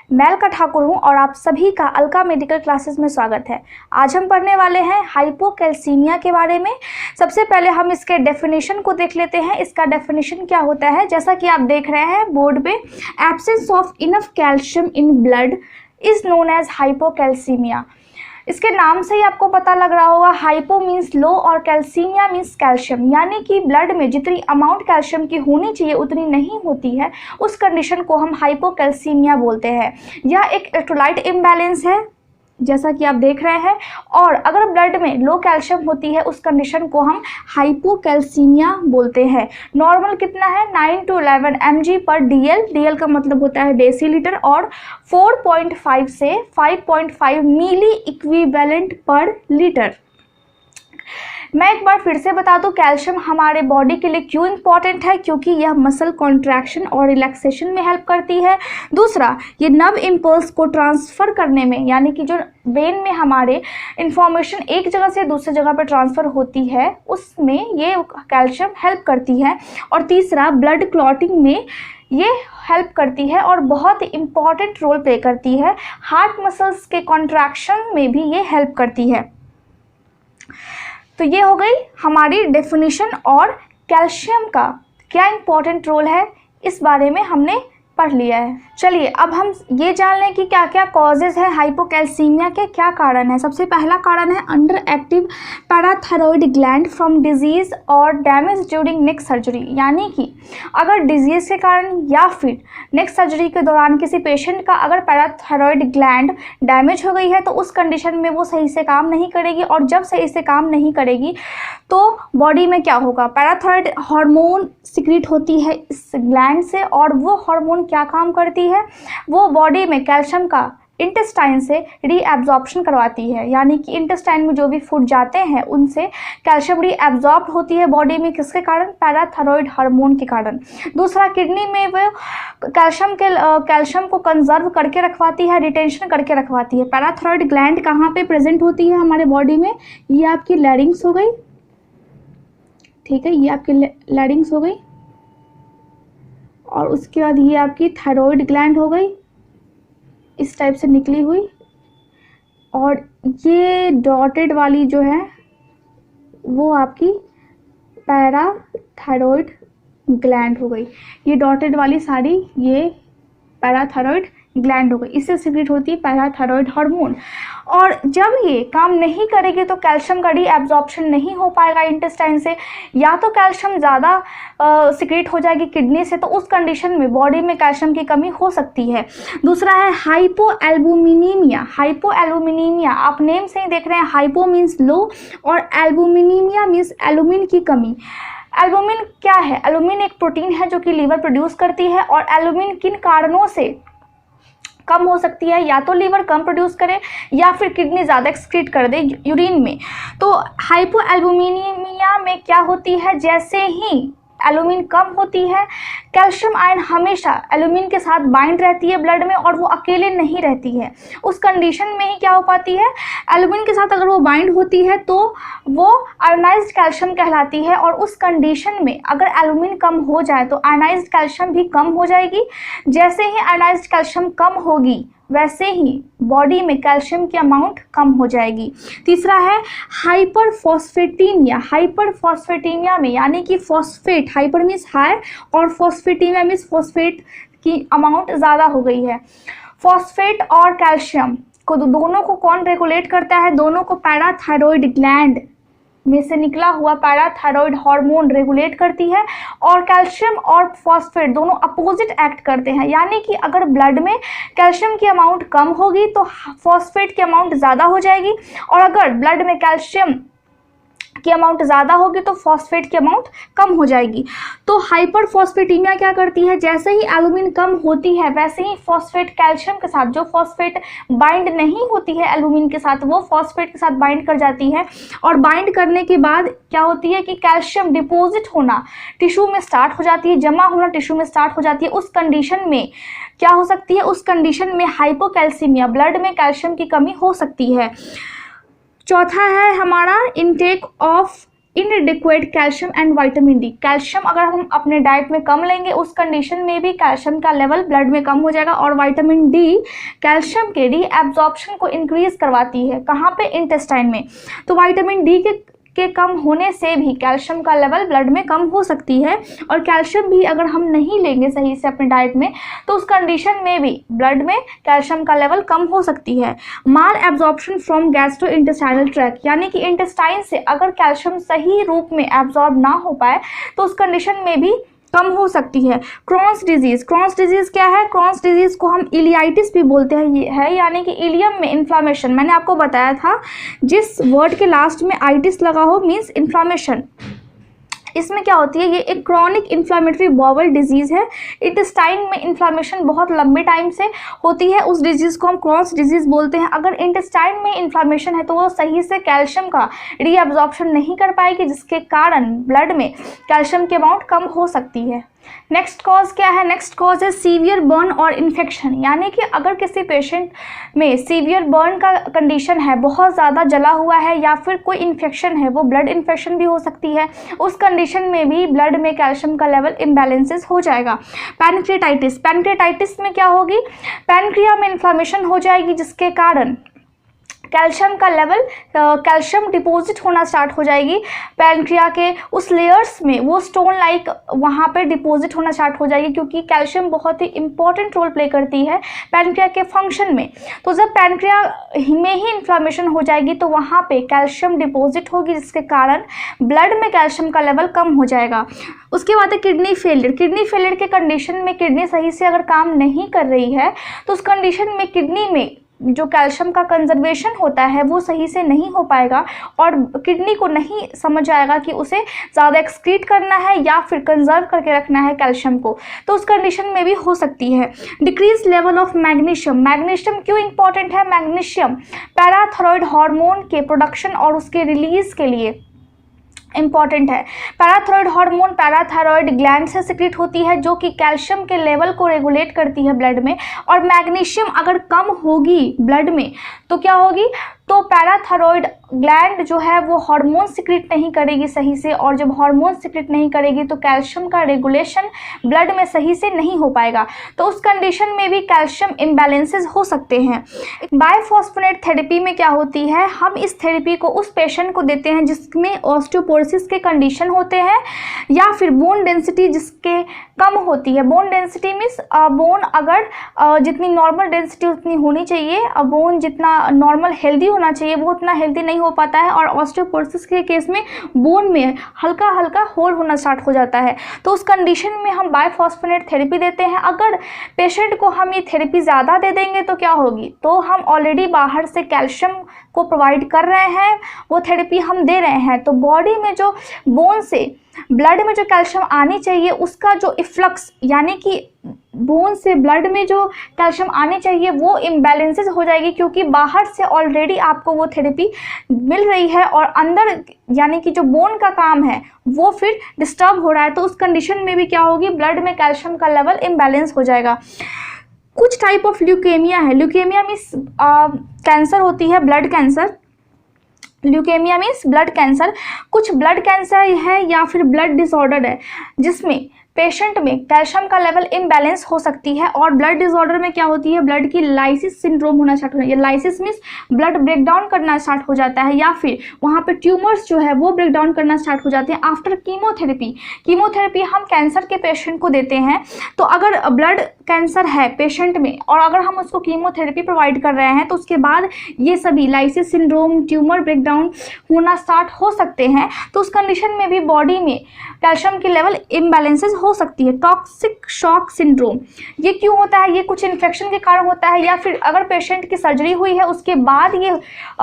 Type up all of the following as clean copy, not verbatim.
मैं ठाकुर हूं और आप सभी का अलका मेडिकल क्लासेस में स्वागत है। आज हम पढ़ने वाले हैं हाइपोकैल्सीमिया के बारे में। सबसे पहले हम इसके डेफिनेशन को देख लेते हैं। इसका डेफिनेशन क्या होता है, जैसा कि आप देख रहे हैं बोर्ड पे, absence of enough calcium in blood is known as hypocalcaemia. इसके नाम से ही आपको पता लग रहा होगा, हाइपो मीन्स लो और कैल्सीमिया मीन्स कैल्शियम, यानी कि ब्लड में जितनी अमाउंट कैल्शियम की होनी चाहिए उतनी नहीं होती है, उस कंडीशन को हम हाइपोकैल्सीमिया बोलते हैं। यह एक इलेक्ट्रोलाइट इम्बैलेंस है जैसा कि आप देख रहे हैं, और अगर ब्लड में लो कैल्शियम होती है उस कंडीशन को हम हाइपोकैल्सीमिया बोलते हैं। नॉर्मल कितना है, 9 to 11 mg पर DL, DL का मतलब होता है डेसीलीटर, और 4.5 से 5.5 मिली इक्विवेलेंट पर लीटर। मैं एक बार फिर से बता दूं, कैल्शियम हमारे बॉडी के लिए क्यों इम्पॉर्टेंट है, क्योंकि यह मसल कॉन्ट्रैक्शन और रिलैक्सेशन में हेल्प करती है। दूसरा, ये नर्व इम्पल्स को ट्रांसफ़र करने में, यानी कि जो ब्रेन में हमारे इंफॉर्मेशन एक जगह से दूसरी जगह पर ट्रांसफ़र होती है उसमें ये कैल्शियम हेल्प करती है। और तीसरा, ब्लड क्लॉटिंग में ये हेल्प करती है और बहुत इम्पॉर्टेंट रोल प्ले करती है। हार्ट मसल्स के कॉन्ट्रैक्शन में भी ये हेल्प करती है। तो ये हो गई हमारी डेफिनेशन, और कैल्शियम का क्या इम्पोर्टेंट रोल है इस बारे में हमने पढ़ लिया है। चलिए अब हम ये जान लें कि क्या क्या कॉजेज़ है हाइपोकैल्सीमिया के, क्या कारण है। सबसे पहला कारण है under active parathyroid gland from disease और डैमेज ड्यूरिंग नेक सर्जरी, यानी कि अगर डिजीज़ के कारण या फिर नेक सर्जरी के दौरान किसी पेशेंट का अगर पैराथायरॉयड ग्लैंड डैमेज हो गई है तो उस कंडीशन में वो सही से काम नहीं करेगी, और जब सही से काम नहीं करेगी तो बॉडी में क्या होगा, पैराथायरॉयड हार्मोन सिक्रीट होती है इस ग्लैंड से, और वो हार्मोन क्या काम करती है, वो बॉडी में कैल्शियम का इंटेस्टाइन से रीएब्जॉर्प्शन करवाती है, यानी कि इंटेस्टाइन में जो भी फूड जाते हैं उनसे कैल्शियम रीएब्जॉर्ब होती है बॉडी में, किसके कारण, पैराथायरॉयड हार्मोन के कारण। दूसरा, किडनी में वो कैल्शियम को कंजर्व करके रखवाती है, रिटेंशन करके रखवाती है। पैराथायरॉयड ग्लैंड कहाँ पे प्रेजेंट होती है हमारे बॉडी में, ये आपकी लैरिंग्स हो गई, ठीक है, ये आपकी लैरिंग्स हो गई, और उसके बाद ये आपकी थायराइड ग्लैंड हो गई इस टाइप से निकली हुई, और ये डॉटेड वाली जो है वो आपकी पैराथायरॉयड ग्लैंड हो गई। ये डॉटेड वाली सारी ये पैराथायरॉयड ग्लैंड हो गई, इससे सिक्रीट होती है पैराथायरॉयड हार्मोन। और जब ये काम नहीं करेगी तो कैल्शियम का रीएब्जॉर्प्शन नहीं हो पाएगा इंटेस्टाइन से, या तो कैल्शियम ज़्यादा सिक्रीट हो जाएगी किडनी से, तो उस कंडीशन में बॉडी में कैल्शियम की कमी हो सकती है। दूसरा है हाइपोएल्बुमिनीमिया। हाइपोएल्बुमिनीमिया आप नेम से ही देख रहे हैं, हाइपो मीन्स लो और एल्बुमिनीमिया मीन्स एल्यूमिन की कमी। एल्बुमिन क्या है, एल्यूमिन एक प्रोटीन है जो कि लीवर प्रोड्यूस करती है, और एल्यूमिन किन कारणों से कम हो सकती है, या तो लीवर कम प्रोड्यूस करे या फिर किडनी ज़्यादा एक्सक्रीट कर दे यूरिन में। तो हाइपोएल्बुमिनीमिया में क्या होती है, जैसे ही एल्यूमिन कम होती है, कैल्शियम आयन हमेशा एल्यूमिन के साथ बाइंड रहती है ब्लड में, और वो अकेले नहीं रहती है। उस कंडीशन में ही क्या हो पाती है, एल्यूमिन के साथ अगर वो बाइंड होती है तो वो आयोनाइज्ड कैल्शियम कहलाती है, और उस कंडीशन में अगर एल्यूमिन कम हो जाए तो आयोनाइज्ड कैल्शियम भी कम हो जाएगी। जैसे ही आयोनाइज्ड कैल्शियम कम होगी वैसे ही बॉडी में कैल्शियम की अमाउंट कम हो जाएगी। तीसरा है हाइपरफॉस्फेटीमिया। हाइपरफॉस्फेटीमिया में, यानी कि फॉस्फेट, हाइपर मीन्स हाई और फॉस्फेटीमिया मीन्स फॉस्फेट की अमाउंट ज़्यादा हो गई है। फॉस्फेट और कैल्शियम को दोनों को कौन रेगुलेट करता है, दोनों को पैराथायरॉयड ग्लैंड में से निकला हुआ पैराथायरॉयड हार्मोन रेगुलेट करती है, और कैल्शियम और फॉस्फेट दोनों अपोजिट एक्ट करते हैं, यानी कि अगर ब्लड में कैल्शियम की अमाउंट कम होगी तो फॉस्फेट की अमाउंट ज़्यादा हो जाएगी, और अगर ब्लड में कैल्शियम की अमाउंट ज़्यादा होगी तो फॉस्फेट की अमाउंट कम हो जाएगी। तो हाइपरफॉस्फेटीमिया क्या करती है, जैसे ही एल्यूमिन कम होती है वैसे ही फॉस्फेट कैल्शियम के साथ, जो फॉस्फेट बाइंड नहीं होती है एल्यूमिन के साथ, वो फॉस्फेट के साथ बाइंड कर जाती है, और बाइंड करने के बाद क्या होती है कि कैल्शियम डिपोजिट होना टिश्यू में स्टार्ट हो जाती है, जमा होना टिश्यू में स्टार्ट हो जाती है। उस कंडीशन में क्या हो सकती है, उस कंडीशन में हाइपोकैल्सीमिया, ब्लड में कैल्शियम की कमी हो सकती है। चौथा है हमारा intake of इनएडिक्वेट calcium and vitamin D. Calcium अगर हम अपने डाइट में कम लेंगे उस कंडीशन में भी कैल्शियम का लेवल ब्लड में कम हो जाएगा। और विटामिन डी कैल्शियम के रीएब्जॉर्प्शन को इंक्रीज करवाती है, कहाँ पे, इंटेस्टाइन में। तो विटामिन डी के कम होने से भी कैल्शियम का लेवल ब्लड में कम हो सकती है। और कैल्शियम भी अगर हम नहीं लेंगे सही से अपने डाइट में तो उस कंडीशन में भी ब्लड में कैल्शियम का लेवल कम हो सकती है। Malabsorption from gastrointestinal tract, यानी कि इंटेस्टाइन से अगर कैल्शियम सही रूप में एब्जॉर्ब ना हो पाए तो उस कंडीशन में भी कम हो सकती है। क्रॉन्स डिजीज, क्रॉन्स डिजीज क्या है? क्रॉन्स डिजीज को हम इलियाइटिस भी बोलते हैं, ये है यानी कि इलियम में इन्फ्लामेशन। मैंने आपको बताया था जिस वर्ड के लास्ट में आइटिस लगा हो मीन्स इन्फ्लामेशन। इसमें क्या होती है, ये एक क्रॉनिक इन्फ्लामेटरी बाउल डिजीज़ है। इंटेस्टाइन में इन्फ्लामेशन बहुत लंबे टाइम से होती है, उस डिजीज़ को हम क्रॉन्स डिजीज़ बोलते हैं। अगर इंटेस्टाइन में इन्फ्लामेशन है तो वो सही से कैल्शियम का रीअब्जॉर्प्शन नहीं कर पाएगी, जिसके कारण ब्लड में कैल्शियम की अमाउंट कम हो सकती है। नेक्स्ट कॉज क्या है? नेक्स्ट कॉज है सीवियर बर्न और इन्फेक्शन, यानी कि अगर किसी पेशेंट में सीवियर बर्न का कंडीशन है, बहुत ज़्यादा जला हुआ है, या फिर कोई इन्फेक्शन है, वो ब्लड इन्फेक्शन भी हो सकती है, उस कंडीशन में भी ब्लड में कैल्शियम का लेवल इम्बैलेंसेस हो जाएगा। पैनक्रियाटाइटिस, पैनक्रियाटाइटिस में क्या होगी, पैनक्रिया में इन्फ्लामेशन हो जाएगी, जिसके कारण कैल्शियम का लेवल, कैल्शियम डिपॉजिट होना स्टार्ट हो जाएगी पैनक्रिया के उस लेयर्स में, वो स्टोन लाइक वहाँ पे डिपॉजिट होना स्टार्ट हो जाएगी, क्योंकि कैल्शियम बहुत ही इंपॉर्टेंट रोल प्ले करती है पैनक्रिया के फंक्शन में। तो जब पैनक्रिया में ही इन्फ्लामेशन हो जाएगी तो वहाँ पे कैल्शियम डिपॉजिट होगी, जिसके कारण ब्लड में कैल्शियम का लेवल कम हो जाएगा। उसके बाद है किडनी फेलियर। किडनी फेलियर के कंडीशन में किडनी सही से अगर काम नहीं कर रही है तो उस कंडीशन में किडनी में जो कैल्शियम का कंजर्वेशन होता है वो सही से नहीं हो पाएगा और किडनी को नहीं समझ आएगा कि उसे ज़्यादा एक्सक्रीट करना है या फिर कंजर्व करके रखना है कैल्शियम को, तो उस कंडीशन में भी हो सकती है। Decrease level of magnesium. Magnesium क्यों इंपॉर्टेंट है? मैग्नीशियम पैराथायरॉयड हार्मोन के प्रोडक्शन और उसके रिलीज के लिए इंपॉर्टेंट है। पैराथायरॉयड हार्मोन पैराथायरॉयड ग्लैंड से सिक्रीट होती है, जो कि कैल्शियम के लेवल को रेगुलेट करती है ब्लड में। और मैग्नीशियम अगर कम होगी ब्लड में तो क्या होगी, तो पैराथायरॉयड ग्लैंड जो है वो हार्मोन सिक्रीट नहीं करेगी सही से, और जब हार्मोन सिक्रीट नहीं करेगी तो कैल्शियम का रेगुलेशन ब्लड में सही से नहीं हो पाएगा, तो उस कंडीशन में भी कैल्शियम इम्बैलेंसेस हो सकते हैं। बाइफॉस्फोनेट थेरेपी में क्या होती है, हम इस थेरेपी को उस पेशेंट को देते हैं जिसमें ऑस्टियोपोरोसिस के कंडीशन होते हैं या फिर बोन डेंसिटी जिसके कम होती है। बोन डेंसिटी मीन्स बोन अगर जितनी नॉर्मल डेंसिटी उतनी होनी चाहिए, बोन जितना नॉर्मल हेल्दी होना चाहिए वो उतना हेल्दी नहीं हो पाता है, और ऑस्टियोपोरोसिस के केस में बोन में हल्का हल्का होल होना स्टार्ट हो जाता है, तो उस कंडीशन में हम बाइफॉस्फोनेट थेरेपी देते हैं। अगर पेशेंट को हम ये थेरेपी ज़्यादा दे देंगे तो क्या होगी, तो हम ऑलरेडी बाहर से कैल्शियम को प्रोवाइड कर रहे हैं, वो थेरेपी हम दे रहे हैं, तो बॉडी में जो बोन से ब्लड में जो कैल्शियम आनी चाहिए उसका जो इफ्लक्स, यानी कि बोन से ब्लड में जो कैल्शियम आनी चाहिए वो इम्बैलेंसेस हो जाएगी, क्योंकि बाहर से ऑलरेडी आपको वो थेरेपी मिल रही है और अंदर यानी कि जो बोन का काम है वो फिर डिस्टर्ब हो रहा है, तो उस कंडीशन में भी क्या होगी, ब्लड में कैल्शियम का लेवल इम्बैलेंस हो जाएगा। कुछ टाइप ऑफ ल्यूकेमिया है। ल्यूकेमिया मीन्स कैंसर होती है, blood cancer. Leukaemia means blood cancer. कुछ ब्लड कैंसर है या फिर ब्लड डिसऑर्डर है जिसमें पेशेंट में कैल्शियम का लेवल इम्बैलेंस हो सकती है, और ब्लड डिसऑर्डर में क्या होती है, ब्लड की लाइसिस सिंड्रोम होना स्टार्ट हो जाता है। Lysis means blood break down करना स्टार्ट हो जाता है, या फिर वहाँ पे ट्यूमर्स जो है वो ब्रेक डाउन करना स्टार्ट हो जाते हैं आफ्टर कीमोथेरेपी। कीमोथेरेपी हम कैंसर के पेशेंट को देते हैं, तो अगर ब्लड कैंसर है पेशेंट में और अगर हम उसको कीमोथेरेपी प्रोवाइड कर रहे हैं तो उसके बाद ये सभी lysis syndrome, tumour break down होना स्टार्ट हो सकते हैं, तो उस कंडीशन में भी बॉडी में कैल्शियम की लेवल इम्बैलेंसेस हो सकती है। टॉक्सिक शॉक सिंड्रोम, ये क्यों होता है, ये कुछ इन्फेक्शन के कारण होता है, या फिर अगर पेशेंट की सर्जरी हुई है उसके बाद ये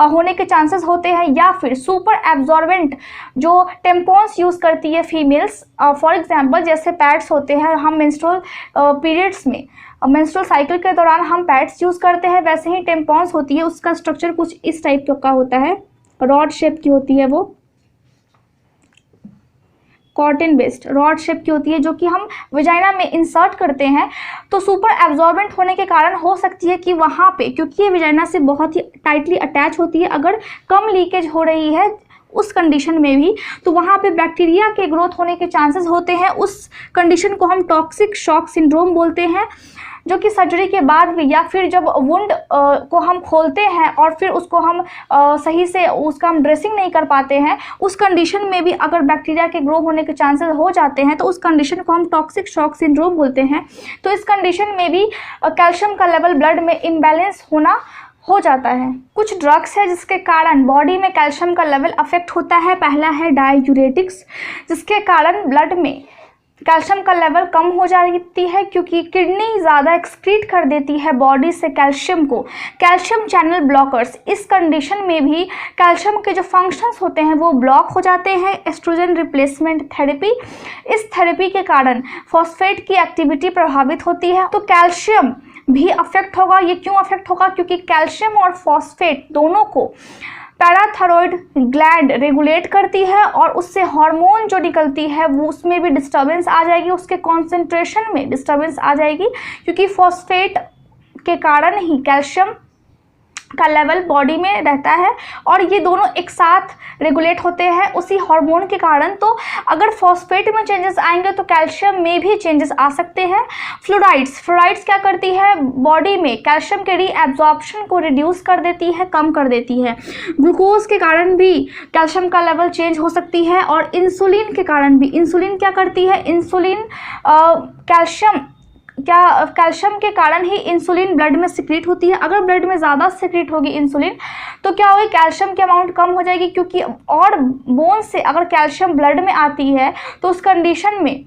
होने के चांसेस होते हैं, या फिर सुपर एब्जॉर्बेंट जो टेम्पॉन्स यूज़ करती है फीमेल्स, फॉर एग्जांपल जैसे पैड्स होते हैं, हम मेंस्ट्रुअल पीरियड्स में मेंस्ट्रुअल साइकिल के दौरान हम पैड्स यूज़ करते हैं, वैसे ही टेम्पॉन्स होती है, उसका स्ट्रक्चर कुछ इस टाइप का होता है, रॉड शेप की होती है, वो कॉटन बेस्ड रॉड शेप की होती है, जो कि हम वजाइना में इंसर्ट करते हैं, तो सुपर एब्जॉर्बेंट होने के कारण हो सकती है कि वहाँ पे, क्योंकि ये वजाइना से बहुत ही टाइटली अटैच होती है, अगर कम लीकेज हो रही है उस कंडीशन में भी, तो वहाँ पे बैक्टीरिया के ग्रोथ होने के चांसेस होते हैं। उस कंडीशन को हम टॉक्सिक शॉक सिंड्रोम बोलते हैं, जो कि सर्जरी के बाद भी या फिर जब वुंड को हम खोलते हैं और फिर उसको हम सही से उसका हम ड्रेसिंग नहीं कर पाते हैं, उस कंडीशन में भी अगर बैक्टीरिया के ग्रो होने के चांसेस हो जाते हैं तो उस कंडीशन को हम टॉक्सिक शॉक सिंड्रोम बोलते हैं। तो इस कंडीशन में भी कैल्शियम का लेवल ब्लड में इम्बैलेंस होना हो जाता है। कुछ ड्रग्स है जिसके कारण बॉडी में कैल्शियम का लेवल अफेक्ट होता है। पहला है डाययूरेटिक्स, जिसके कारण ब्लड में कैल्शियम का लेवल कम हो जाती है, क्योंकि किडनी ज़्यादा एक्सक्रीट कर देती है बॉडी से कैल्शियम को। कैल्शियम चैनल ब्लॉकर्स, इस कंडीशन में भी कैल्शियम के जो फंक्शंस होते हैं वो ब्लॉक हो जाते हैं। एस्ट्रोजन रिप्लेसमेंट थेरेपी, इस थेरेपी के कारण फॉस्फेट की एक्टिविटी प्रभावित होती है, तो कैल्शियम भी अफेक्ट होगा। ये क्यों अफेक्ट होगा? क्योंकि कैल्शियम और फॉस्फेट दोनों को पैराथायरॉयड ग्लैंड रेगुलेट करती है और उससे हार्मोन जो निकलती है वो उसमें भी डिस्टर्बेंस आ जाएगी, उसके कॉन्सेंट्रेशन में डिस्टर्बेंस आ जाएगी, क्योंकि फॉस्फेट के कारण ही कैल्शियम का लेवल बॉडी में रहता है और ये दोनों एक साथ रेगुलेट होते हैं उसी हार्मोन के कारण। तो अगर फॉस्फेट में चेंजेस आएंगे तो कैल्शियम में भी चेंजेस आ सकते हैं। फ्लोराइड्स क्या करती है? बॉडी में कैल्शियम के रीएब्जॉर्प्शन को रिड्यूस कर देती है, कम कर देती है। ग्लूकोज के कारण भी कैल्शियम का लेवल चेंज हो सकती है और इंसुलिन के कारण भी। इंसुलिन क्या करती है? इंसुलिन कैल्शियम के कारण ही इंसुलिन ब्लड में सिक्रीट होती है। अगर ब्लड में ज़्यादा सिक्रीट होगी इंसुलिन तो क्या होगी? कैल्शियम की अमाउंट कम हो जाएगी, क्योंकि और बोन से अगर कैल्शियम ब्लड में आती है तो उस कंडीशन में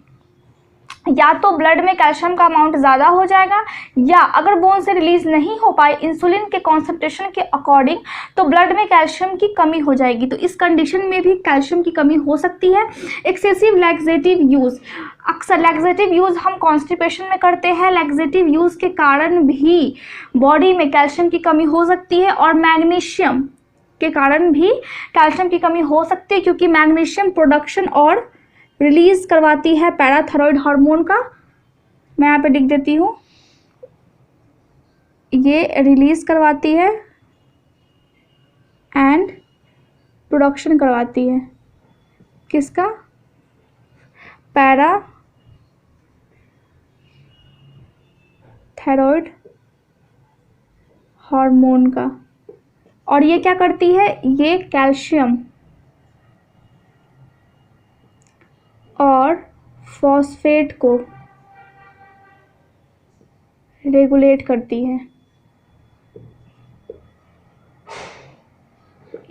या तो ब्लड में कैल्शियम का अमाउंट ज़्यादा हो जाएगा, या अगर बोन से रिलीज नहीं हो पाए इंसुलिन के कॉन्सेंट्रेशन के अकॉर्डिंग तो ब्लड में कैल्शियम की कमी हो जाएगी। तो इस कंडीशन में भी कैल्शियम की कमी हो सकती है। एक्सेसिव लैक्सेटिव यूज़, अक्सर लैक्सेटिव यूज़ हम कॉन्स्टिपेशन में करते हैं, लैक्सेटिव यूज़ के कारण भी बॉडी में कैल्शियम की कमी हो सकती है। और मैग्नीशियम के कारण भी कैल्शियम की कमी हो सकती है, क्योंकि मैग्नीशियम प्रोडक्शन और रिलीज करवाती है पैराथायरॉयड हार्मोन का। मैं यहाँ पे लिख देती हूँ, ये रिलीज करवाती है एंड प्रोडक्शन करवाती है किसका? पैराथायरॉयड हार्मोन का। और ये क्या करती है? ये कैल्शियम और फॉस्फेट को रेगुलेट करती है।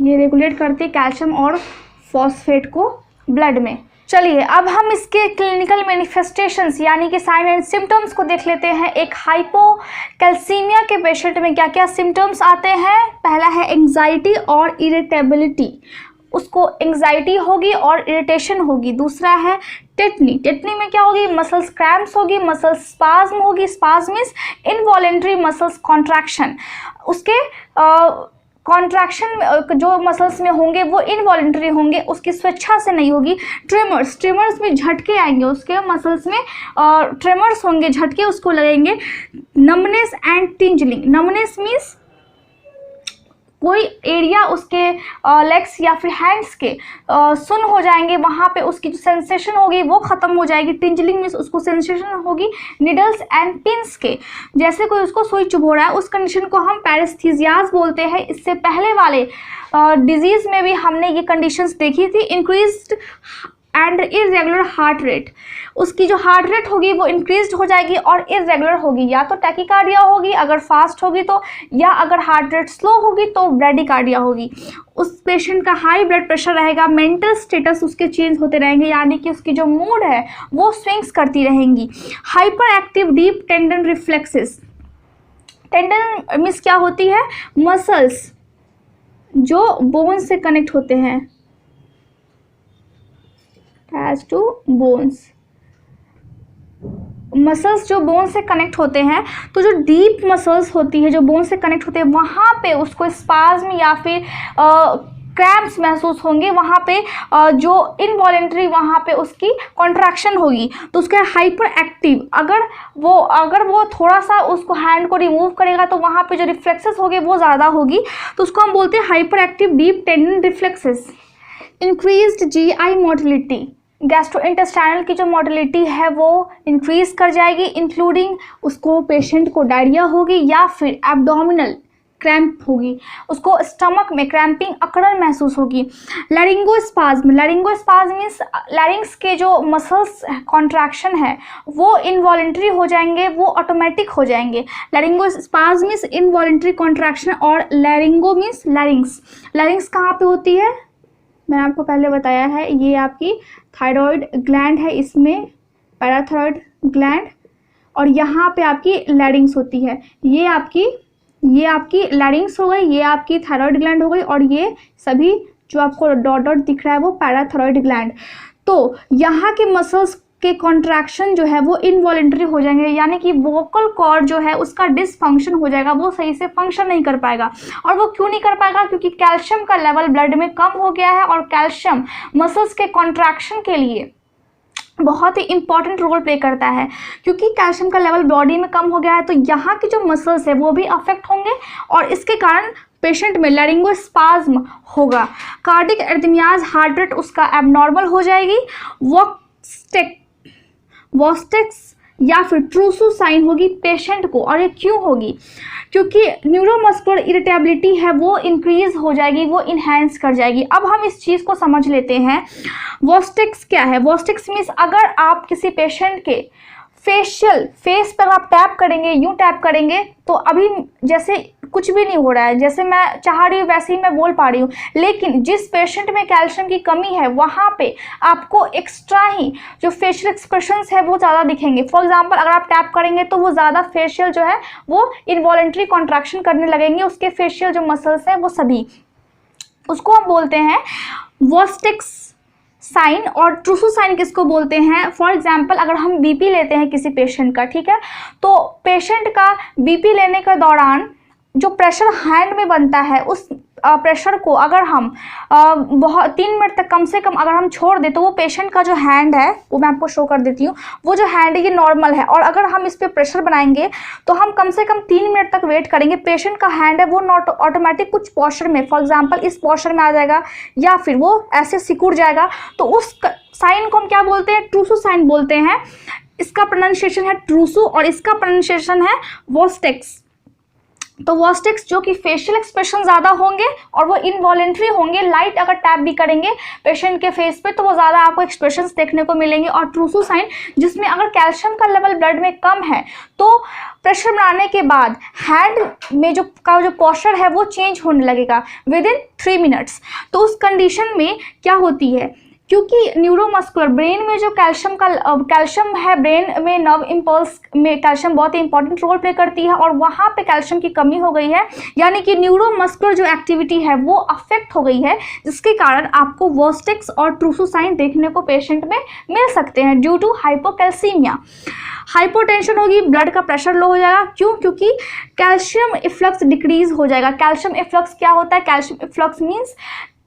ये रेगुलेट करती है कैल्शियम और फॉस्फेट को ब्लड में। चलिए अब हम इसके क्लिनिकल मैनिफेस्टेशंस यानी कि साइन एंड सिम्टम्स को देख लेते हैं। एक हाइपोकैल्सीमिया के पेशेंट में क्या क्या सिम्टम्स आते हैं? पहला है एंग्जाइटी और इरिटेबिलिटी, उसको एंग्जाइटी होगी और इरिटेशन होगी। दूसरा है टेटनी, टेटनी में क्या होगी? मसल्स क्रैम्प्स होगी, मसल स्पाज्म होगी। Spasm means involuntary muscles contraction, उसके कॉन्ट्रैक्शन जो मसल्स में होंगे वो इनवॉलेंट्री होंगे, उसकी स्वेच्छा से नहीं होगी। ट्रेमर्स में झटके आएंगे, उसके मसल्स में ट्रेमर्स होंगे, झटके उसको लगेंगे। नमनेस एंड टिंजलिंग, नमनेस मीन्स कोई एरिया उसके लेग्स या फिर हैंड्स के सुन हो जाएंगे, वहाँ पे उसकी जो सेंसेशन होगी वो ख़त्म हो जाएगी। टिंजलिंग मीन्स उसको सेंसेशन होगी निडल्स एंड पिंस के, जैसे कोई उसको सुई चुभो रहा है, उस कंडीशन को हम पैरेस्थीसियाज बोलते हैं। इससे पहले वाले डिजीज़ में भी हमने ये कंडीशंस देखी थी। Increased and irregular heart rate, उसकी जो हार्ट रेट होगी वो इंक्रीज हो जाएगी और इरेगुलर होगी, या तो टैकीकार्डिया होगी अगर फास्ट होगी तो, या अगर हार्ट रेट स्लो होगी तो ब्रैडीकार्डिया होगी। उस पेशेंट का हाई ब्लड प्रेशर रहेगा, मेंटल स्टेटस उसके चेंज होते रहेंगे, यानी कि उसकी जो मूड है वो स्विंग्स करती रहेंगी। Hyper active deep tendon reflexes, tendon means क्या होती है? मसल्स जो बोन से कनेक्ट होते हैं, attached to bones, मसल्स जो बोन से कनेक्ट होते हैं, तो जो डीप मसल्स होती है जो बोन से कनेक्ट होते हैं वहाँ पे उसको स्पाज्म या फिर क्रैम्प्स महसूस होंगे, वहाँ पे जो इनवॉलेंट्री वहाँ पे उसकी कॉन्ट्रैक्शन होगी, तो उसका हाइपर एक्टिव, अगर वो थोड़ा सा उसको हैंड को रिमूव करेगा तो वहाँ पे जो रिफ्लेक्सेस होगी वो ज़्यादा होगी, तो उसको हम बोलते हैं hyper active deep tendon reflexes. Increased GI motility, gastrointestinal की जो मोटिलिटी है वो इंक्रीज कर जाएगी, इंक्लूडिंग उसको पेशेंट को डायरिया होगी या फिर एब्डोमिनल क्रैम्प होगी, उसको स्टमक में क्रैम्पिंग अकड़न महसूस होगी। लैरिंगोस्पाज्म, लैरिंगोस्पाज्म मीन्स लैरिंग्स के जो मसल्स कॉन्ट्रैक्शन है वो इनवॉलेंट्री हो जाएंगे, वो ऑटोमेटिक हो जाएंगे। लैरिंगोस्पाज्म मीन्स इनवॉलेंट्री कॉन्ट्रैक्शन और लैरिंगो मीन्स लैरिंग्स। लैरिंग्स कहाँ पे होती है, मैंने आपको पहले बताया है, ये आपकी थायराइड ग्लैंड है, इसमें पैराथायरॉयड ग्लैंड, और यहाँ पे आपकी लैरिंग्स होती है। ये आपकी लैरिंग्स हो गई, ये आपकी थायराइड ग्लैंड हो गई, और ये सभी जो आपको डॉट डॉट दिख रहा है वो पैराथायरॉयड ग्लैंड। तो यहाँ के मसल्स के कॉन्ट्रैक्शन जो है वो इनवॉलेंटरी हो जाएंगे, यानी कि वोकल कॉर्ड जो है उसका डिसफंक्शन हो जाएगा, वो सही से फंक्शन नहीं कर पाएगा। और वो क्यों नहीं कर पाएगा, क्योंकि कैल्शियम का लेवल ब्लड में कम हो गया है, और कैल्शियम मसल्स के कॉन्ट्रैक्शन के लिए बहुत ही इंपॉर्टेंट रोल प्ले करता है। क्योंकि कैल्शियम का लेवल बॉडी में कम हो गया है तो यहाँ की जो मसल्स है वो भी अफेक्ट होंगे, और इसके कारण पेशेंट में लैरिंगोस्पाज्म होगा। कार्डिक एरिथमियाज, हार्ट रेट उसका एबनॉर्मल हो जाएगी। वॉस्टेक्स या फिर ट्रूसू साइन होगी पेशेंट को, और ये क्यों होगी, क्योंकि न्यूरोमस्कुलर इरिटेबिलिटी है वो इंक्रीज हो जाएगी, वो इन्हेंस कर जाएगी। अब हम इस चीज़ को समझ लेते हैं। वॉस्टेक्स क्या है, वॉस्टेक्स मीन्स अगर आप किसी पेशेंट के फेस पर आप टैप करेंगे, यूं टैप करेंगे तो अभी जैसे कुछ भी नहीं हो रहा है, जैसे मैं चाह रही हूँ वैसे ही मैं बोल पा रही हूँ, लेकिन जिस पेशेंट में कैल्शियम की कमी है वहाँ पे आपको एक्स्ट्रा ही जो फेशियल एक्सप्रेशंस है वो ज़्यादा दिखेंगे। फॉर एग्जांपल अगर आप टैप करेंगे तो वो ज़्यादा फेशियल जो है वो इनवॉलेंट्री कॉन्ट्रैक्शन करने लगेंगे, उसके फेशियल जो मसल्स हैं वो सभी, उसको हम बोलते हैं वॉस्टेक्स साइन। और ट्रूसू साइन किसको बोलते हैं, फॉर एग्जाम्पल अगर हम बीपी लेते हैं किसी पेशेंट का, ठीक है, तो पेशेंट का बीपी लेने के दौरान जो प्रेशर हैंड में बनता है उस प्रेशर को अगर हम बहुत 3 मिनट तक कम से कम अगर हम छोड़ दें तो वो पेशेंट का जो हैंड है वो मैं आपको शो कर देती हूँ, वो जो हैंड है ये नॉर्मल है, और अगर हम इस पर प्रेशर बनाएंगे तो हम कम से कम 3 मिनट तक वेट करेंगे, पेशेंट का हैंड है वो नॉट ऑटोमेटिक कुछ पोस्चर में, फॉर एग्जाम्पल इस पोस्चर में आ जाएगा या फिर वो ऐसे सिकुड़ जाएगा, तो उस साइन को हम क्या बोलते हैं, ट्रूसू साइन बोलते हैं। इसका प्रोनाउंसिएशन है ट्रूसू और इसका प्रोनाउंसिएशन है वॉस्टेक्स। तो वॉस्टेक्स जो कि फेशियल एक्सप्रेशन ज़्यादा होंगे और वो इनवॉलेंट्री होंगे, लाइट अगर टैप भी करेंगे पेशेंट के फेस पे तो वो ज़्यादा आपको एक्सप्रेशंस देखने को मिलेंगे। और ट्रूसू साइन जिसमें अगर कैल्शियम का लेवल ब्लड में कम है तो प्रेशर बनाने के बाद हैंड में जो पोस्चर है वो चेंज होने लगेगा विदिन 3 मिनट्स। तो उस कंडीशन में क्या होती है, क्योंकि न्यूरोमस्कुलर ब्रेन में जो कैल्शियम है, ब्रेन में नर्व इम्पल्स में कैल्शियम बहुत ही इंपॉर्टेंट रोल प्ले करती है, और वहाँ पे कैल्शियम की कमी हो गई है, यानी कि न्यूरोमस्कुलर जो एक्टिविटी है वो अफेक्ट हो गई है, जिसके कारण आपको वॉस्टेक्स और ट्रूसू साइन देखने को पेशेंट में मिल सकते हैं ड्यू टू हाइपोकैल्सीमिया। हाइपोटेंशन होगी, ब्लड का प्रेशर लो हो जाएगा, क्यों, क्योंकि कैल्शियम इफ्लक्स डिक्रीज हो जाएगा। कैल्शियम इफ्लक्स क्या होता है, कैल्शियम इफ्लक्स मीन्स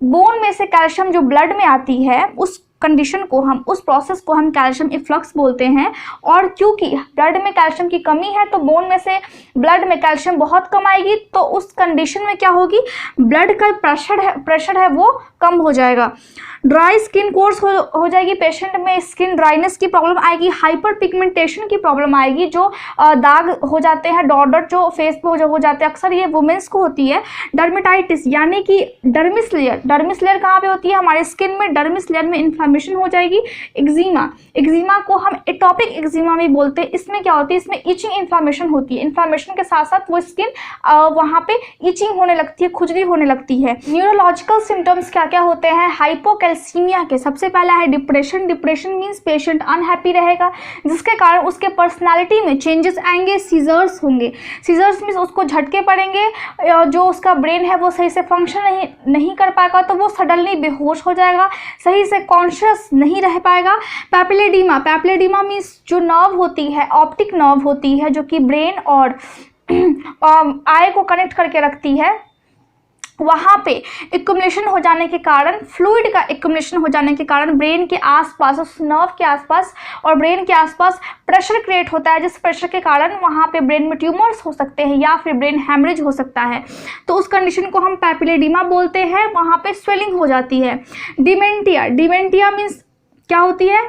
बोन में से कैल्शियम जो ब्लड में आती है उस कंडीशन को हम, उस प्रोसेस को हम कैल्शियम इफ्लक्स बोलते हैं। और क्योंकि ब्लड में कैल्शियम की कमी है तो बोन में से ब्लड में कैल्शियम बहुत कम आएगी, तो उस कंडीशन में क्या होगी, ब्लड का प्रेशर है वो कम हो जाएगा। ड्राई स्किन कोर्स हो जाएगी, पेशेंट में स्किन ड्राइनेस की प्रॉब्लम आएगी, हाइपर पिगमेंटेशन की प्रॉब्लम आएगी, जो दाग हो जाते हैं, डॉट डॉट जो फेस पे हो जाते हैं, अक्सर ये वुमेन्स को होती है। डर्मेटाइटिस यानी कि डर्मिस लेयर कहाँ पे होती है, हमारे स्किन में डर्मिस लेयर में इन्फ्लेमेशन हो जाएगी। एक्जिमा को हम एटोपिक एक्जिमा भी बोलते हैं। इसमें क्या होती है, इसमें इचिंग इन्फ्लेमेशन होती है, इन्फ्लेमेशन के साथ साथ वो स्किन वहाँ पे इचिंग होने लगती है, खुजली होने लगती है। न्यूरोलॉजिकल सिम्टम्स क्या क्या होते हैं हाइपोकैल्सीमिया के, सबसे पहला है depression. Depression means patient unhappy रहेगा, जिसके कारण उसके पर्सनालिटी में चेंजेस आएंगे। सीजर्स होंगे, सीजर्स मीन्स उसको झटके पड़ेंगे, जो उसका ब्रेन है वो सही से फंक्शन नहीं कर पाएगा, तो वो सडनली बेहोश हो जाएगा, सही से कॉन्शियस नहीं रह पाएगा। पैप्लेडिमा मीन्स जो नर्व होती है, ऑप्टिक नर्व होती है, जो कि ब्रेन और आई को कनेक्ट करके रखती है, वहाँ पे एक्युमुलेशन हो जाने के कारण, फ्लूइड का एक्युमुलेशन हो जाने के कारण ब्रेन के आसपास, उस नर्व के आसपास और ब्रेन के आसपास प्रेशर क्रिएट होता है, जिस प्रेशर के कारण वहाँ पे ब्रेन में ट्यूमर्स हो सकते हैं या फिर ब्रेन हैमरेज हो सकता है। तो उस कंडीशन को हम पैपिलोएडिमा बोलते हैं, वहाँ पे स्वेलिंग हो जाती है। डिमेंटिया, डिमेंटिया मीन्स क्या होती है?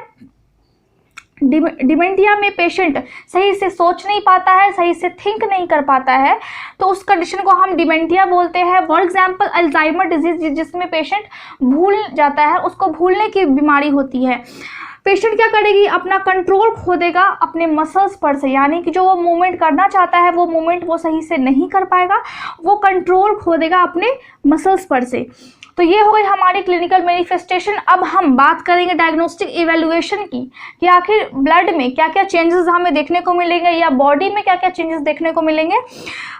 डिमेंटिया में पेशेंट सही से सोच नहीं पाता है, सही से थिंक नहीं कर पाता है, तो उस कंडीशन को हम डिमेंटिया बोलते हैं। फॉर एग्जांपल अल्जाइमर डिजीज, जिसमें पेशेंट भूल जाता है, उसको भूलने की बीमारी होती है। पेशेंट क्या करेगी? अपना कंट्रोल खो देगा अपने मसल्स पर से, यानी कि जो वो मूवमेंट करना चाहता है वो मूवमेंट वो सही से नहीं कर पाएगा, वो कंट्रोल खो देगा अपने मसल्स पर से। तो ये हो गई हमारी क्लिनिकल मैनिफेस्टेशन। अब हम बात करेंगे डायग्नोस्टिक इवैल्यूएशन की, कि आखिर ब्लड में क्या क्या चेंजेस हमें देखने को मिलेंगे या बॉडी में क्या क्या चेंजेस देखने को मिलेंगे।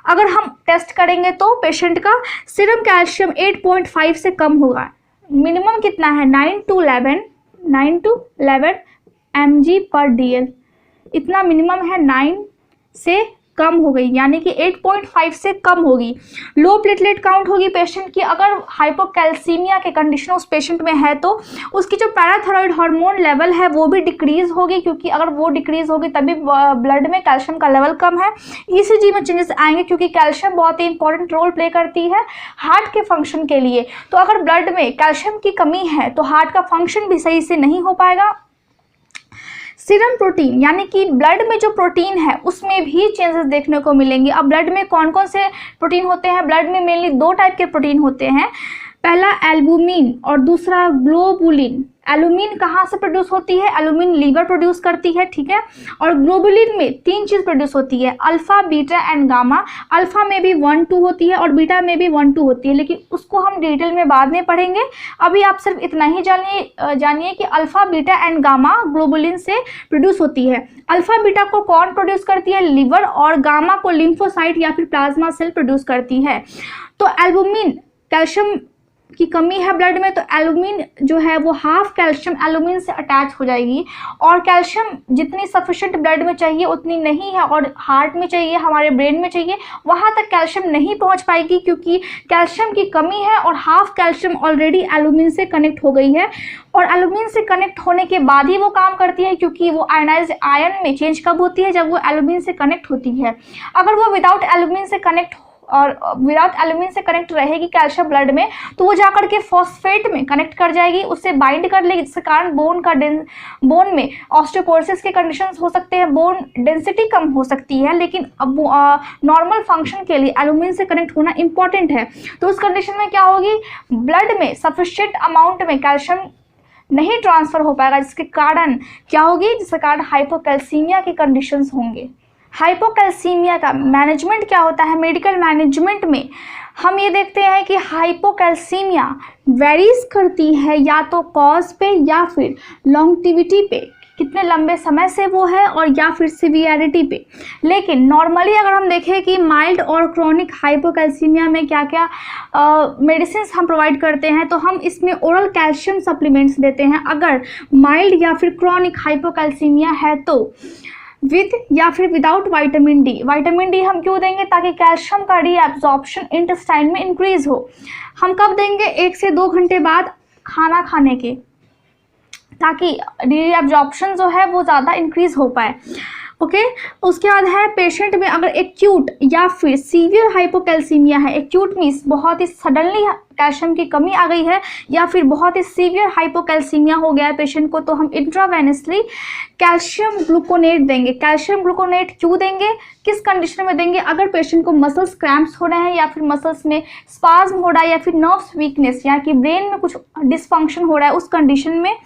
अगर हम टेस्ट करेंगे तो पेशेंट का सीरम कैल्शियम 8.5 से कम होगा। मिनिमम कितना है? 9 to 11 mg/dl, इतना मिनिमम है। 9 से कम हो गई, यानी कि 8.5 से कम होगी। लो प्लेटलेट काउंट होगी पेशेंट की। अगर हाइपोकैल्सीमिया के कंडीशन उस पेशेंट में है तो उसकी जो पैराथायरॉइड हार्मोन लेवल है वो भी डिक्रीज होगी, क्योंकि अगर वो डिक्रीज होगी तभी ब्लड में कैल्शियम का लेवल कम है। ईसीजी में चेंजेस आएंगे, क्योंकि कैल्शियम बहुत ही इंपॉर्टेंट रोल प्ले करती है हार्ट के फंक्शन के लिए। तो अगर ब्लड में कैल्शियम की कमी है तो हार्ट का फंक्शन भी सही से नहीं हो पाएगा। सीरम प्रोटीन, यानी कि ब्लड में जो प्रोटीन है उसमें भी चेंजेस देखने को मिलेंगे। अब ब्लड में कौन कौन से प्रोटीन होते हैं? ब्लड में मेनली 2 टाइप के प्रोटीन होते हैं, पहला एल्बुमिन और दूसरा ग्लोबुलिन। एल्बुमिन कहाँ से प्रोड्यूस होती है? एल्बुमिन लीवर प्रोड्यूस करती है, ठीक है। और ग्लोबुलिन में 3 चीज़ प्रोड्यूस होती है, alpha, beta and gamma. Alpha में भी 1-2 होती है और बीटा में भी 1-2 होती है, लेकिन उसको हम डिटेल में बाद में पढ़ेंगे। अभी आप सिर्फ इतना ही जानिए कि alpha, beta and gamma globulin से प्रोड्यूस होती है। अल्फा बीटा को कौन प्रोड्यूस करती है? लीवर, और गामा को लिम्फोसाइट या फिर प्लाज्मा सेल प्रोड्यूस करती है। तो एल्बुमिन, कैल्शियम की कमी है ब्लड में, तो एल्बुमिन जो है वो हाफ कैल्शियम एल्बुमिन से अटैच हो जाएगी। और कैल्शियम जितनी सफिशिएंट ब्लड में चाहिए उतनी नहीं है, और हार्ट में चाहिए, हमारे ब्रेन में चाहिए, वहाँ तक कैल्शियम नहीं पहुँच पाएगी, क्योंकि कैल्शियम की कमी है और हाफ कैल्शियम ऑलरेडी एल्बुमिन से कनेक्ट हो गई है। और एल्बुमिन से कनेक्ट होने के बाद ही वो काम करती है, क्योंकि वो आयनाइज्ड आयन में चेंज कब होती है? जब वो एल्बुमिन से कनेक्ट होती है। अगर वो विदाउट एल्बुमिन से कनेक्ट रहेगी कैल्शियम ब्लड में, तो वो जाकर के फॉस्फेट में कनेक्ट कर जाएगी, उससे बाइंड कर लेगी, जिसके कारण बोन में ऑस्टियोपोरोसिस के कंडीशंस हो सकते हैं, बोन डेंसिटी कम हो सकती है। लेकिन अब नॉर्मल फंक्शन के लिए एल्बुमिन से कनेक्ट होना इंपॉर्टेंट है। तो उस कंडीशन में क्या होगी? ब्लड में सफिशिएंट अमाउंट में कैल्शियम नहीं ट्रांसफर हो पाएगा, जिसके कारण क्या होगी? जिसके कारण हाइपोकैल्सीमिया के कंडीशंस होंगे। हाइपोकैल्सीमिया का मैनेजमेंट क्या होता है? मेडिकल मैनेजमेंट में हम ये देखते हैं कि हाइपोकैल्सीमिया वेरीज करती है या तो कॉज पे या फिर लॉन्गटिविटी पे, कितने लंबे समय से वो है, और या फिर सिवियरिटी पे। लेकिन नॉर्मली अगर हम देखें कि माइल्ड और क्रोनिक हाइपोकैल्सीमिया में क्या क्या मेडिसिन हम प्रोवाइड करते हैं, तो हम इसमें ओरल कैल्शियम सप्लीमेंट्स देते हैं। अगर माइल्ड या फिर क्रोनिक हाइपोकैल्सीमिया है तो विद या फिर without vitamin D. Vitamin D हम क्यों देंगे? ताकि कैल्शियम का रीएब्जॉर्प्शन इंटेस्टाइन में इंक्रीज हो। हम कब देंगे? 1 से 2 घंटे बाद खाना खाने के, ताकि रीएब्जॉर्प्शन जो है वो ज़्यादा इंक्रीज हो पाए। ओके। उसके बाद है पेशेंट में अगर एक्यूट या फिर सीवियर हाइपोकैल्सीमिया है। एक्यूट मीन्स बहुत ही सडनली कैल्शियम की कमी आ गई है, या फिर बहुत ही सीवियर हाइपोकैल्सीमिया हो गया है पेशेंट को, तो हम इंट्रावेनसली कैल्शियम ग्लूकोनेट देंगे। कैल्शियम ग्लूकोनेट क्यों देंगे? किस कंडीशन में देंगे? अगर पेशेंट को मसल्स क्रैम्प्स हो रहे हैं, या फिर मसल्स में स्पाज्म हो रहा है, या फिर नर्व्स वीकनेस, या कि ब्रेन में कुछ डिसफंक्शन हो रहा है, उस कंडीशन में।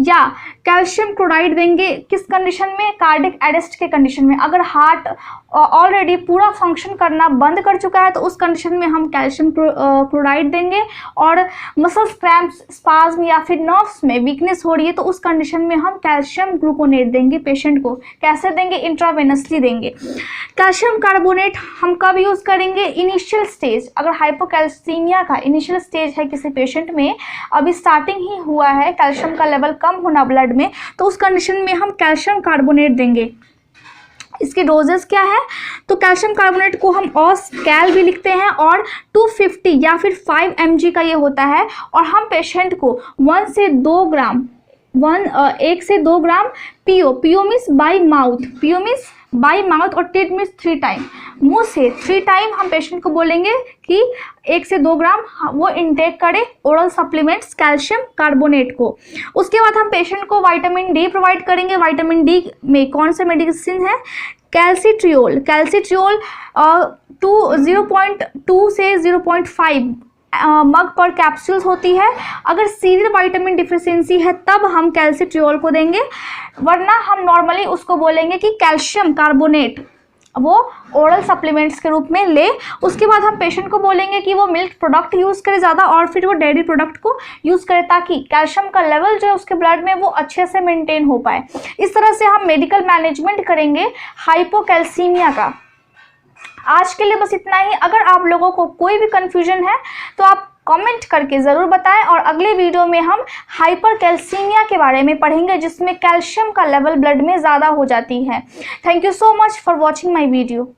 या कैल्शियम क्लोराइड देंगे किस कंडीशन में? कार्डियक अरेस्ट के कंडीशन में। अगर हार्ट ऑलरेडी पूरा फंक्शन करना बंद कर चुका है तो उस कंडीशन में हम कैल्शियम क्लोराइड देंगे। और मसल्स क्रैम्प्स, स्पाज्म या फिर नर्व्स में वीकनेस हो रही है तो उस कंडीशन में हम कैल्शियम ग्लूकोनेट देंगे पेशेंट को। कैसे देंगे? इंट्रावेनसली देंगे। कैल्शियम कार्बोनेट हम कब यूज़ करेंगे? Initial stage. अगर हाइपोकैल्सीमिया का इनिशियल स्टेज है किसी पेशेंट में, अभी स्टार्टिंग ही हुआ है, कैल्शियम का लेवल कम होना ब्लड में, तो उस कंडीशन में हम कैल्शियम कार्बोनेट देंगे। इसकी डोजेस क्या है, तो कैल्शियम कार्बोनेट को हम ऑस कैल भी लिखते हैं और 250 या फिर 5 mg का ये होता है। और हम पेशेंट को 1 से 2 ग्राम 1 से 2 ग्राम पीओ मीन्स बाई माउथ और टेट मीन्स 3 टाइम, मुंह से 3 टाइम हम पेशेंट को बोलेंगे कि 1 से 2 ग्राम वो इनटेक करे ओरल सप्लीमेंट्स कैल्शियम कार्बोनेट को। उसके बाद हम पेशेंट को विटामिन डी प्रोवाइड करेंगे। विटामिन डी में कौन सा मेडिसिन है, कैल्सिट्रियोल 0.2 से 0.5 मग पर कैप्सूल्स होती है। अगर सीरियल विटामिन डिफिशियंसी है तब हम कैल्सिट्रियोल को देंगे, वरना हम नॉर्मली उसको बोलेंगे कि कैल्शियम कार्बोनेट वो ओरल सप्लीमेंट्स के रूप में ले। उसके बाद हम पेशेंट को बोलेंगे कि वो मिल्क प्रोडक्ट यूज़ करे ज़्यादा और फिर वो डेयरी प्रोडक्ट को यूज़ करे ताकि कैल्शियम का लेवल जो है उसके ब्लड में वो अच्छे से मेंटेन हो पाए। इस तरह से हम मेडिकल मैनेजमेंट करेंगे हाइपोकैल्सीमिया का। आज के लिए बस इतना ही। अगर आप लोगों को कोई भी कन्फ्यूजन है तो आप कमेंट करके ज़रूर बताएं और अगले वीडियो में हम हाइपरकैल्सीमिया के बारे में पढ़ेंगे जिसमें कैल्शियम का लेवल ब्लड में ज़्यादा हो जाती है। Thank you so much for watching my video.